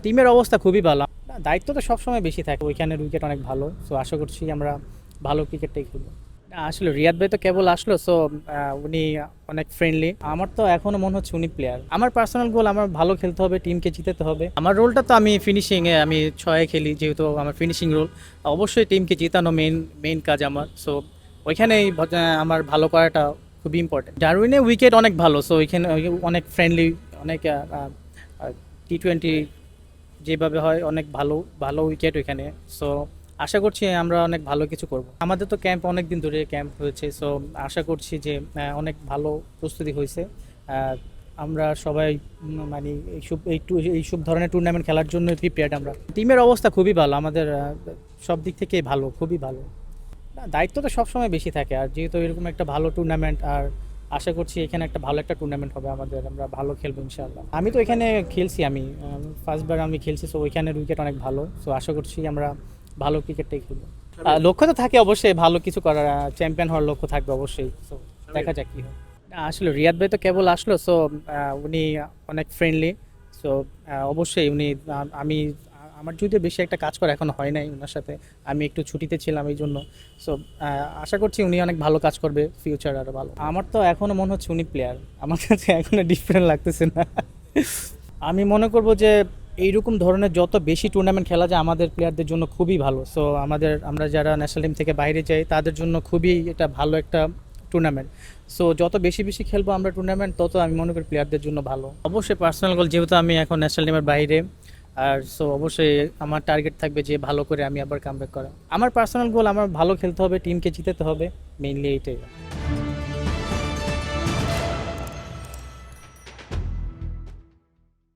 টিমের অবস্থা খুবই ভালো। না, দায়িত্ব তো সবসময় বেশি থাকে। ওইখানের উইকেট অনেক ভালো, সো আশা করছি আমরা ভালো ক্রিকেটটাই খেলবো। না, আসলে রিয়াদ ভাই তো কেবল আসলো, সো উনি অনেক ফ্রেন্ডলি। আমার তো এখনো মনে হচ্ছে উনি প্লেয়ার। আমার পার্সোনাল গোল, আমার ভালো খেলতে হবে, টিমকে জিতাতে হবে। আমার রোলটা তো আমি ফিনিশিং এ, আমি ছয়ে খেলি, যেহেতু আমার ফিনিশিং রোল। অবশ্যই টিমকে জিতানো মেইন মেইন কাজ আমার। সো ওইখানেই আমার ভালো করাটা খুবই ইম্পর্টেন্ট। ডারউইনে উইকেট অনেক ভালো, সো ওইখানে অনেক ফ্রেন্ডলি, অনেক টি-20 যেভাবে হয়, অনেক ভালো ভালো উইকেট ওইখানে। সো আশা করছি আমরা অনেক ভালো কিছু করব। আমাদের তো ক্যাম্প অনেক দিন ধরে ক্যাম্প হয়েছে, সো আশা করছি যে অনেক ভালো প্রস্তুতি হয়েছে। আমরা সবাই মানে এইসব ধরনের টুর্নামেন্ট খেলার জন্য প্রিপেয়ার্ড। আমরা টিমের অবস্থা খুবই ভালো, আমাদের সব দিক থেকে ভালো, খুবই ভালো। না, দায়িত্ব তো সবসময় বেশি থাকে, আর যেহেতু এরকম একটা ভালো টুর্নামেন্ট, আর আশা করছি এখানে একটা ভালো একটা টুর্নামেন্ট হবে আমাদের, আমরা ভালো খেলবো ইনশাআল্লাহ। আমি তো এখানে খেলছি, আমি ফার্স্টবার আমি খেলছি, সো ওইখানের উইকেট অনেক ভালো, সো আশা করছি আমরা ভালো ক্রিকেটটাই খেলবো। লক্ষ্য তো থাকে অবশ্যই ভালো কিছু করার, চ্যাম্পিয়ন হওয়ার লক্ষ্য থাকবে অবশ্যই। সো দেখা যাক কি হয়। না, আসলে রিয়াদ ভাই তো কেবল আসলো, সো উনি অনেক ফ্রেন্ডলি। সো অবশ্যই উনি আমি আমার যদিও বেশি একটা কাজ করা এখন হয় নাই ওনার সাথে, আমি একটু ছুটিতে ছিলাম এই জন্য। সো আশা করছি উনি অনেক ভালো কাজ করবে, ফিউচার আরও ভালো। আমার তো এখনও মনে হচ্ছে উনি প্লেয়ার, আমার কাছে এখনও ডিফারেন্ট লাগতেছে না। আমি মনে করব যে এইরকম ধরনের যত বেশি টুর্নামেন্ট খেলা যায় আমাদের প্লেয়ারদের জন্য খুবই ভালো। সো আমরা যারা ন্যাশনাল টিম থেকে বাইরে যাই তাদের জন্য খুবই এটা ভালো একটা টুর্নামেন্ট। সো যত বেশি বেশি খেলবো আমরা টুর্নামেন্ট, তত আমি মনে করি প্লেয়ারদের জন্য ভালো। অবশ্যই পার্সোনাল গোল, যেহেতু আমি এখন ন্যাশনাল টিমের বাইরে, আর সো অবশ্যই আমার টার্গেট থাকবে যে ভালো করে আমি আবার কামব্যাক করা। আমার পার্সোনাল গোল, আমার ভালো খেলতে হবে, টিমকে জিতাতে হবে, মেইনলি এইটাই।